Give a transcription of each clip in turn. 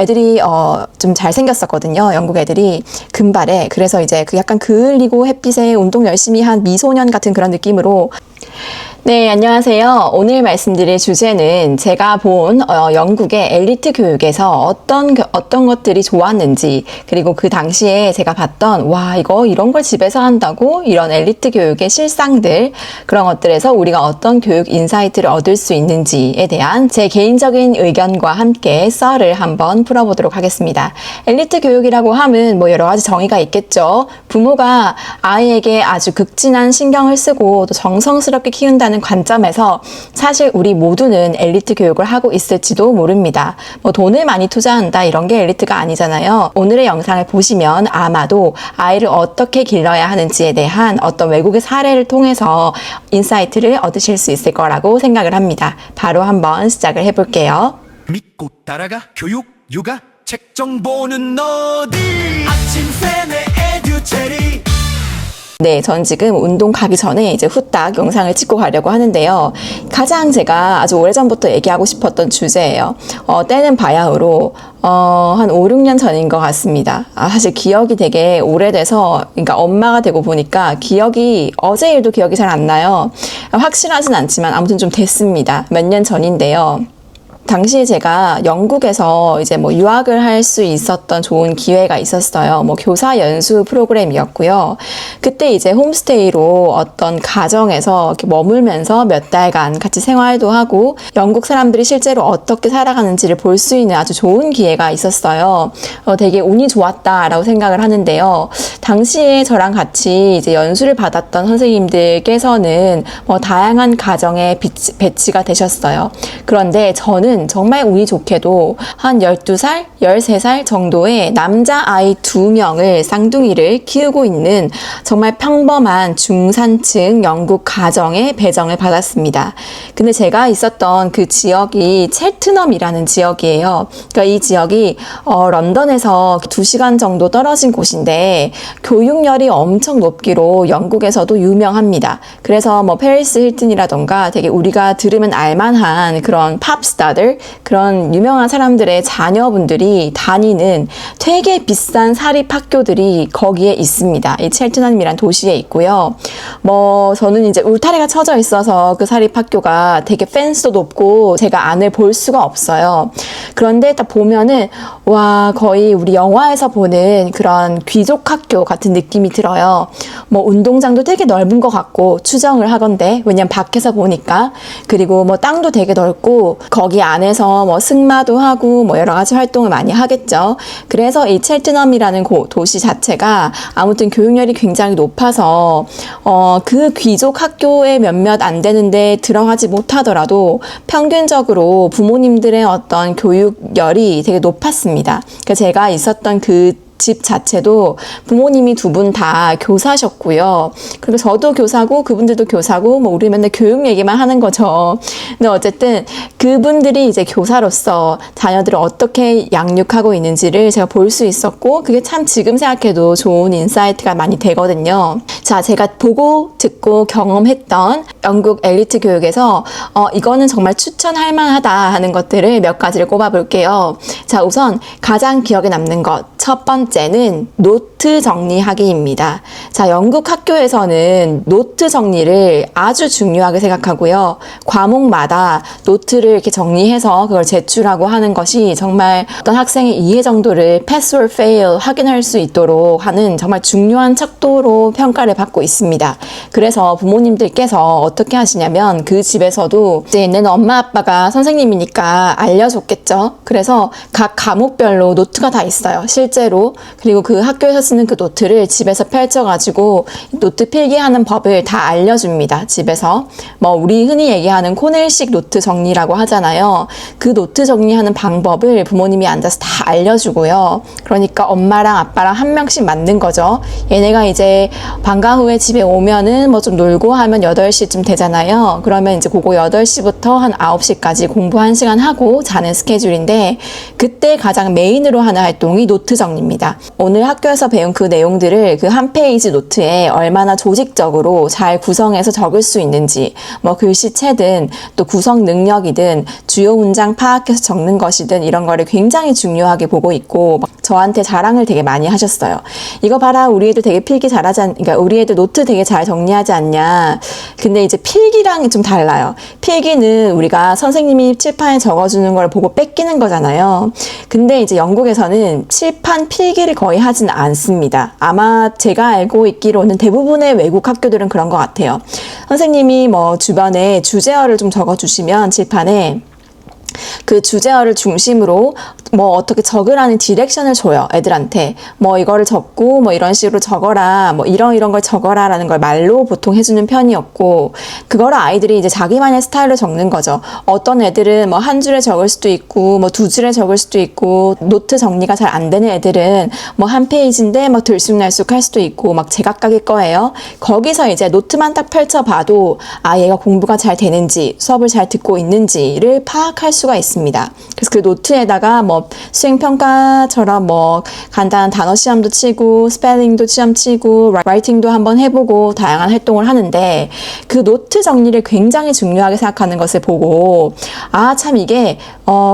애들이 좀 잘생겼었거든요. 영국 애들이 금발에. 그래서 이제 그 약간 그을리고 햇빛에 운동 열심히 한 미소년 같은 그런 느낌으로. 네, 안녕하세요. 오늘 말씀드릴 주제는 제가 본 영국의 엘리트 교육에서 어떤 것들이 좋았는지, 그리고 그 당시에 제가 봤던 와, 이런 걸 집에서 한다고? 이런 엘리트 교육의 실상들, 그런 것들에서 우리가 어떤 교육 인사이트를 얻을 수 있는지에 대한 제 개인적인 의견과 함께 썰을 한번 풀어보도록 하겠습니다. 엘리트 교육이라고 하면 뭐 여러 가지 정의가 있겠죠. 부모가 아이에게 아주 극진한 신경을 쓰고 또 정성스럽게 키운다는 관점에서 사실 우리 모두는 엘리트 교육을 하고 있을지도 모릅니다. 뭐 돈을 많이 투자한다 이런 게 엘리트가 아니잖아요. 오늘의 영상을 보시면 아마도 아이를 어떻게 길러야 하는지에 대한 어떤 외국의 사례를 통해서 인사이트를 얻으실 수 있을 거라고 생각을 합니다. 바로 한번 시작을 해볼게요. 믿고 따라가 교육 육아 책 정보는 어디 아침 세네 에듀체리. 네, 전 지금 운동 가기 전에 이제 후딱 영상을 찍고 가려고 하는데요. 가장 제가 아주 오래전부터 얘기하고 싶었던 주제예요. 때는 바야흐로 한 5, 6년 전인 것 같습니다. 사실 기억이 되게 오래돼서, 그러니까 엄마가 되고 보니까 기억이, 어제 일도 기억이 잘 안 나요. 확실하진 않지만 아무튼 좀 됐습니다. 몇 년 전인데요. 당시에 제가 영국에서 이제 뭐 유학을 할 수 있었던 좋은 기회가 있었어요. 뭐 교사 연수 프로그램이었고요. 그때 이제 홈스테이로 어떤 가정에서 이렇게 머물면서 몇 달간 같이 생활도 하고 영국 사람들이 실제로 어떻게 살아가는지를 볼 수 있는 아주 좋은 기회가 있었어요. 되게 운이 좋았다라고 생각을 하는데요. 당시에 저랑 같이 이제 연수를 받았던 선생님들께서는 뭐 다양한 가정에 배치가 되셨어요. 그런데 저는 정말 운이 좋게도 한 12살, 13살 정도의 남자아이 2명을 쌍둥이를 키우고 있는 정말 평범한 중산층 영국 가정에 배정을 받았습니다. 근데 제가 있었던 그 지역이 첼트넘이라는 지역이에요. 그러니까 이 지역이 런던에서 2시간 정도 떨어진 곳인데 교육열이 엄청 높기로 영국에서도 유명합니다. 그래서 뭐 페리스 힐튼이라던가 되게 우리가 들으면 알만한 그런 팝스타들, 그런 유명한 사람들의 자녀분들이 다니는 되게 비싼 사립학교들이 거기에 있습니다. 이 첼트넘이란 도시에 있고요. 뭐 저는 이제 울타리가 쳐져 있어서 그 사립학교가 되게 펜스도 높고 제가 안을 볼 수가 없어요. 그런데 딱 보면은 와, 거의 우리 영화에서 보는 그런 귀족 학교 같은 느낌이 들어요. 뭐 운동장도 되게 넓은 것 같고 추정을 하건대, 왜냐면 밖에서 보니까. 그리고 뭐 땅도 되게 넓고 거기 안에서 뭐 승마도 하고 뭐 여러 가지 활동을 많이 하겠죠. 그래서 이 첼트넘이라는 도시 자체가 아무튼 교육열이 굉장히 높아서 그 귀족 학교에 몇몇 안 되는데 들어가지 못하더라도 평균적으로 부모님들의 어떤 교육열이 되게 높았습니다. 그러니까 제가 있었던 그 집 자체도 부모님이 두 분 다 교사셨고요. 그리고 저도 교사고 그분들도 교사고 뭐 우리 맨날 교육 얘기만 하는 거죠. 근데 어쨌든 그분들이 이제 교사로서 자녀들을 어떻게 양육하고 있는지를 제가 볼 수 있었고, 그게 참 지금 생각해도 좋은 인사이트가 많이 되거든요. 자, 제가 보고 듣고 경험했던 영국 엘리트 교육에서 이거는 정말 추천할 만하다 하는 것들을 몇 가지를 꼽아볼게요. 자, 우선 가장 기억에 남는 것, 첫 번째는 노트 정리하기입니다. 자, 영국 학교에서는 노트 정리를 아주 중요하게 생각하고요. 과목마다 노트를 이렇게 정리해서 그걸 제출하고 하는 것이 정말 어떤 학생의 이해 정도를 pass or fail 확인할 수 있도록 하는 정말 중요한 척도로 평가를 받고 있습니다. 그래서 부모님들께서 어떻게 하시냐면 그 집에서도 이제 있는 엄마 아빠가 선생님이니까 알려줬겠죠. 그래서 각 과목별로 노트가 다 있어요. 실제로. 그리고 그 학교에서 쓰는 그 노트를 집에서 펼쳐가지고 노트 필기하는 법을 다 알려줍니다. 집에서. 뭐 우리 흔히 얘기하는 코넬식 노트 정리라고 하잖아요. 그 노트 정리하는 방법을 부모님이 앉아서 다 알려주고요. 그러니까 엄마랑 아빠랑 한 명씩 맞는 거죠. 얘네가 이제 방과 후에 집에 오면은 뭐 좀 놀고 하면 8시쯤 되잖아요. 그러면 이제 그거 8시부터 한 9시까지 공부 1시간 하고 자는 스케줄인데, 그때 가장 메인으로 하는 활동이 노트 정리입니다. 있습니다. 오늘 학교에서 배운 그 내용들을 그 한 페이지 노트에 얼마나 조직적으로 잘 구성해서 적을 수 있는지, 뭐 글씨체든 또 구성 능력이든 주요 문장 파악해서 적는 것이든 이런 거를 굉장히 중요하게 보고 있고 막 저한테 자랑을 되게 많이 하셨어요. 이거 봐라, 우리 애들 되게 필기 잘하지 그러니까 우리 애들 노트 되게 잘 정리하지 않냐. 근데 이제 필기랑이 좀 달라요. 필기는 우리가 선생님이 칠판에 적어주는 걸 보고 뺏기는 거잖아요. 근데 이제 영국에서는 칠판 필기를 거의 하진 않습니다. 아마 제가 알고 있기로는 대부분의 외국 학교들은 그런 것 같아요. 선생님이 뭐 주변에 주제어를 좀 적어주시면 칠판에 그 주제어를 중심으로 뭐 어떻게 적으라는 디렉션을 줘요, 애들한테. 뭐 이거를 적고 뭐 이런 식으로 적어라, 뭐 이런 걸 적어라 라는 걸 말로 보통 해주는 편이었고, 그거를 아이들이 이제 자기만의 스타일로 적는 거죠. 어떤 애들은 뭐 한 줄에 적을 수도 있고 뭐 두 줄에 적을 수도 있고, 노트 정리가 잘 안 되는 애들은 뭐 한 페이지인데 막 들쑥날쑥 할 수도 있고 막 제각각일 거예요. 거기서 이제 노트만 딱 펼쳐봐도 아, 얘가 공부가 잘 되는지 수업을 잘 듣고 있는지를 파악할 수가 있습니다. 그래서 그 노트에다가 뭐 수행평가처럼 뭐 간단한 단어 시험도 치고 스펠링도 시험 치고 라이팅도 한번 해보고 다양한 활동을 하는데, 그 노트 정리를 굉장히 중요하게 생각하는 것을 보고 아, 참 이게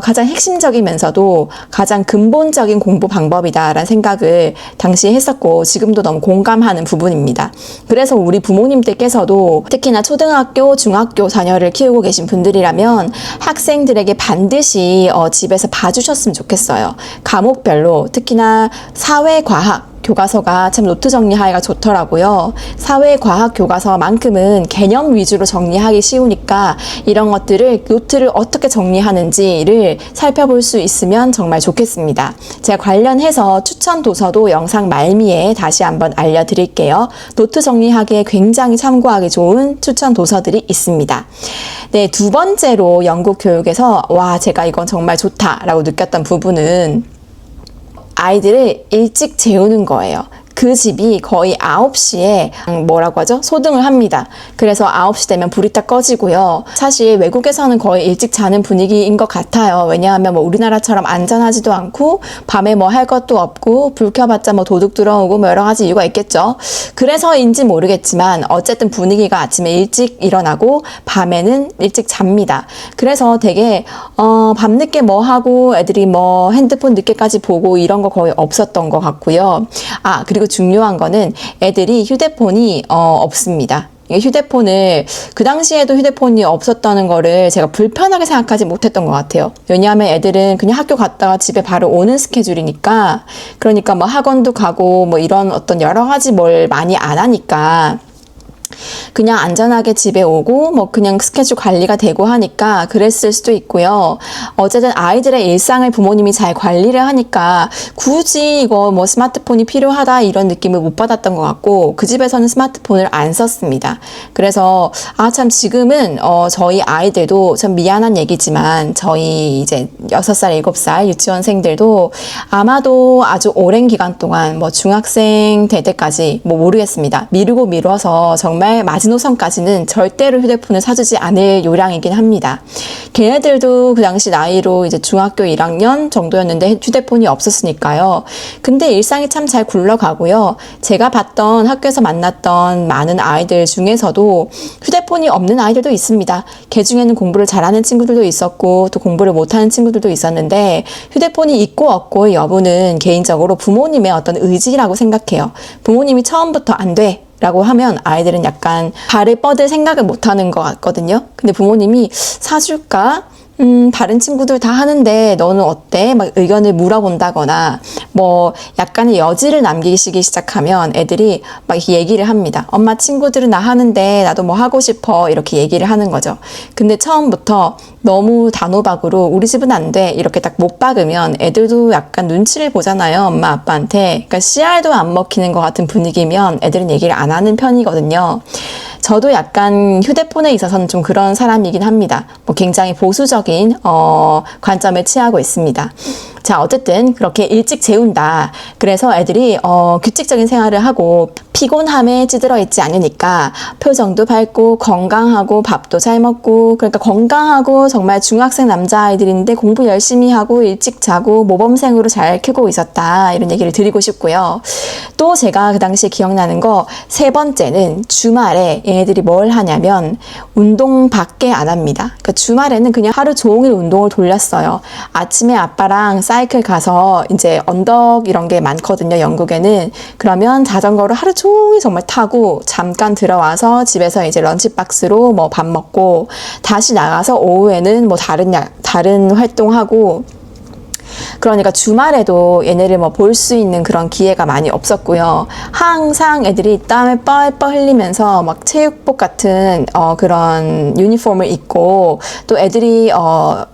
가장 핵심적이면서도 가장 근본적인 공부 방법이다라는 생각을 당시에 했었고 지금도 너무 공감하는 부분입니다. 그래서 우리 부모님들께서도 특히나 초등학교, 중학교 자녀를 키우고 계신 분들이라면 학생들에게 반드시 집에서 봐주셨으면 좋겠어요. 과목별로 특히나 사회과학 교과서가 참 노트 정리하기가 좋더라고요. 사회과학 교과서만큼은 개념 위주로 정리하기 쉬우니까 이런 것들을 노트를 어떻게 정리하는지를 살펴볼 수 있으면 정말 좋겠습니다. 제가 관련해서 추천 도서도 영상 말미에 다시 한번 알려드릴게요. 노트 정리하기에 굉장히 참고하기 좋은 추천 도서들이 있습니다. 네, 두 번째로 영국 교육에서 와, 제가 이건 정말 좋다라고 느꼈던 부분은 아이들을 일찍 재우는 거예요. 그 집이 거의 9시에 뭐라고 하죠? 소등을 합니다. 그래서 9시 되면 불이 딱 꺼지고요. 사실 외국에서는 거의 일찍 자는 분위기인 것 같아요. 왜냐하면 뭐 우리나라처럼 안전하지도 않고 밤에 뭐 할 것도 없고 불 켜봤자 뭐 도둑 들어오고 뭐 여러 가지 이유가 있겠죠. 그래서인지 모르겠지만 어쨌든 분위기가 아침에 일찍 일어나고 밤에는 일찍 잡니다. 그래서 되게 밤늦게 뭐 하고 애들이 뭐 핸드폰 늦게까지 보고 이런 거 거의 없었던 것 같고요. 아, 그리고 중요한 거는 애들이 휴대폰이 없습니다. 휴대폰을 그 당시에도 휴대폰이 없었다는 거를 제가 불편하게 생각하지 못했던 것 같아요. 왜냐하면 애들은 그냥 학교 갔다가 집에 바로 오는 스케줄이니까, 그러니까 뭐 학원도 가고 뭐 이런 어떤 여러 가지 뭘 많이 안 하니까 그냥 안전하게 집에 오고 뭐 그냥 스케줄 관리가 되고 하니까 그랬을 수도 있고요. 어쨌든 아이들의 일상을 부모님이 잘 관리를 하니까 굳이 이거 뭐 스마트폰이 필요하다 이런 느낌을 못 받았던 것 같고, 그 집에서는 스마트폰을 안 썼습니다. 그래서 아, 참 지금은 저희 아이들도 참 미안한 얘기지만 저희 이제 6살, 7살 유치원생들도 아마도 아주 오랜 기간 동안 뭐 중학생 될 때까지 뭐 모르겠습니다. 미루고 미뤄서 정말 마지노선까지는 절대로 휴대폰을 사주지 않을 요량이긴 합니다. 걔네들도 그 당시 나이로 이제 중학교 1학년 정도였는데 휴대폰이 없었으니까요. 근데 일상이 참 잘 굴러가고요. 제가 봤던 학교에서 만났던 많은 아이들 중에서도 휴대폰이 없는 아이들도 있습니다. 걔 중에는 공부를 잘하는 친구들도 있었고 또 공부를 못하는 친구들도 있었는데, 휴대폰이 있고 없고의 여부는 개인적으로 부모님의 어떤 의지라고 생각해요. 부모님이 처음부터 안 돼 라고 하면 아이들은 약간 발을 뻗을 생각을 못 하는 것 같거든요. 근데 부모님이 사줄까? 다른 친구들 다 하는데 너는 어때? 막 의견을 물어본다거나 뭐 약간의 여지를 남기시기 시작하면 애들이 막 얘기를 합니다. 엄마, 친구들은 나 하는데 나도 뭐 하고 싶어, 이렇게 얘기를 하는 거죠. 근데 처음부터 너무 단호박으로 우리 집은 안 돼 이렇게 딱 못 박으면 애들도 약간 눈치를 보잖아요, 엄마 아빠한테. 그러니까 씨알도 안 먹히는 것 같은 분위기면 애들은 얘기를 안 하는 편이거든요. 저도 약간 휴대폰에 있어서는 좀 그런 사람이긴 합니다. 뭐 굉장히 보수적인 관점을 취하고 있습니다. 자, 어쨌든 그렇게 일찍 재운다. 그래서 애들이 규칙적인 생활을 하고 피곤함에 찌들어 있지 않으니까 표정도 밝고 건강하고 밥도 잘 먹고, 그러니까 건강하고 정말 중학생 남자아이들인데 공부 열심히 하고 일찍 자고 모범생으로 잘 크고 있었다. 이런 얘기를 드리고 싶고요. 또 제가 그 당시에 기억나는 거 세 번째는 주말에 얘네들이 뭘 하냐면 운동밖에 안 합니다. 그러니까 주말에는 그냥 하루 종일 운동을 돌렸어요. 아침에 아빠랑 사이클 가서 이제 언덕 이런 게 많거든요, 영국에는. 그러면 자전거를 하루 종일 정말 타고 잠깐 들어와서 집에서 이제 런치박스로 뭐 밥 먹고 다시 나가서 오후에는 뭐 다른 활동하고, 그러니까 주말에도 얘네를 뭐 볼 수 있는 그런 기회가 많이 없었고요. 항상 애들이 땀을 뻘뻘 흘리면서 막 체육복 같은 그런 유니폼을 입고, 또 애들이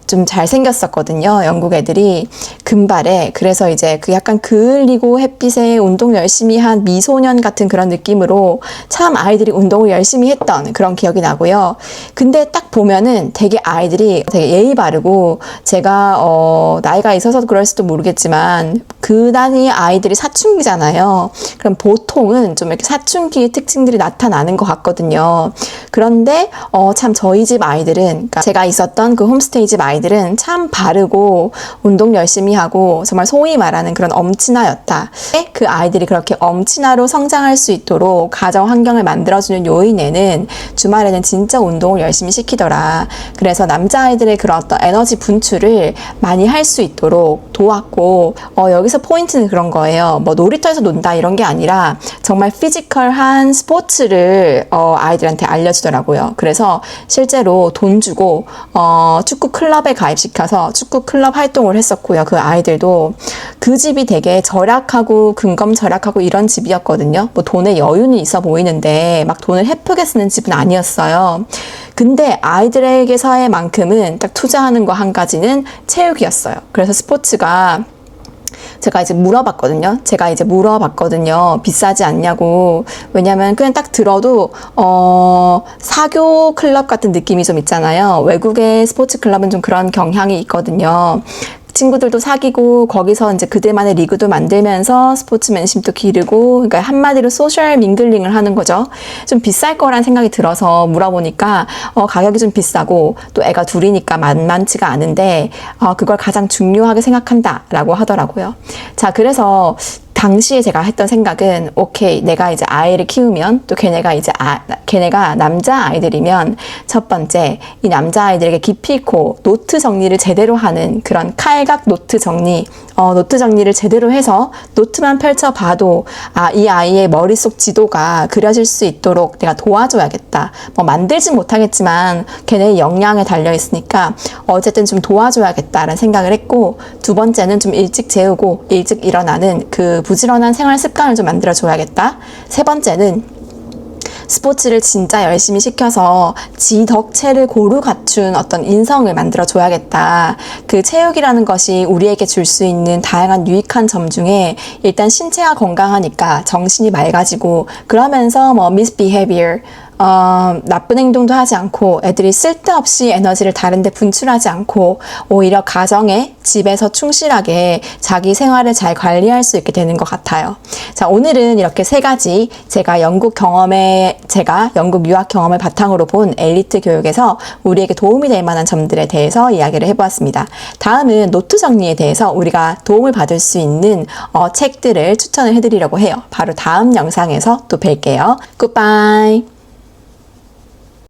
좀 잘생겼었거든요. 영국 애들이 금발에. 그래서 이제 그 약간 그을리고 햇빛에 운동 열심히 한 미소년 같은 그런 느낌으로 참 아이들이 운동을 열심히 했던 그런 기억이 나고요. 근데 딱 보면은 되게 아이들이 되게 예의 바르고, 제가 나이가 있어서 그럴 수도 모르겠지만 그 나이 아이들이 사춘기잖아요. 그럼 보통은 좀 이렇게 사춘기의 특징들이 나타나는 것 같거든요. 그런데 참 저희 집 아이들은, 그러니까 제가 있었던 그 홈스테이 집 아이들은 참 바르고 운동 열심히 하고 정말 소위 말하는 그런 엄친아였다. 그 아이들이 그렇게 엄친아로 성장할 수 있도록 가정 환경을 만들어주는 요인에는 주말에는 진짜 운동을 열심히 시키더라. 그래서 남자아이들의 그런 어떤 에너지 분출을 많이 할 수 있도록 도왔고, 여기서 포인트는 그런 거예요. 뭐 놀이터에서 논다 이런 게 아니라 정말 피지컬한 스포츠를 아이들한테 알려주더라고요. 그래서 실제로 돈 주고 축구 클럽에 가입시켜서 축구 클럽 활동을 했었고요. 그 아이들도. 그 집이 되게 절약하고 근검절약하고 이런 집이었거든요. 뭐 돈에 여유는 있어 보이는데 막 돈을 헤프게 쓰는 집은 아니었어요. 근데 아이들에게서의만큼은 딱 투자하는 거 한 가지는 체육이었어요. 그래서 스포츠가 제가 이제 물어봤거든요. 비싸지 않냐고. 왜냐면 그냥 딱 들어도 사교 클럽 같은 느낌이 좀 있잖아요. 외국의 스포츠 클럽은 좀 그런 경향이 있거든요. 친구들도 사귀고 거기서 이제 그들만의 리그도 만들면서 스포츠맨십도 기르고, 그러니까 한마디로 소셜 밍글링을 하는 거죠. 좀 비쌀 거란 생각이 들어서 물어보니까 가격이 좀 비싸고 또 애가 둘이니까 만만치가 않은데 그걸 가장 중요하게 생각한다라고 하더라고요. 자, 그래서 당시에 제가 했던 생각은, 오케이, 내가 이제 아이를 키우면, 또 걔네가 남자 아이들이면, 첫 번째, 이 남자 아이들에게 깊이 있고 노트 정리를 제대로 하는 그런 칼각 노트 정리, 노트 정리를 제대로 해서 노트만 펼쳐봐도 이 아이의 머릿속 지도가 그려질 수 있도록 내가 도와줘야겠다. 뭐 만들진 못하겠지만 걔네의 역량에 달려있으니까 어쨌든 좀 도와줘야겠다라는 생각을 했고, 두 번째는 좀 일찍 재우고 일찍 일어나는 그 부지런한 생활 습관을 좀 만들어줘야겠다. 세 번째는 스포츠를 진짜 열심히 시켜서 지 덕체를 고루 갖춘 어떤 인성을 만들어줘야겠다. 그 체육이라는 것이 우리에게 줄 수 있는 다양한 유익한 점 중에 일단 신체가 건강하니까 정신이 맑아지고, 그러면서 뭐 misbehavior, 나쁜 행동도 하지 않고 애들이 쓸데없이 에너지를 다른 데 분출하지 않고 오히려 가정에, 집에서 충실하게 자기 생활을 잘 관리할 수 있게 되는 것 같아요. 자, 오늘은 이렇게 세 가지 제가 영국 유학 경험을 바탕으로 본 엘리트 교육에서 우리에게 도움이 될 만한 점들에 대해서 이야기를 해보았습니다. 다음은 노트 정리에 대해서 우리가 도움을 받을 수 있는 책들을 추천을 해드리려고 해요. 바로 다음 영상에서 또 뵐게요. 굿바이.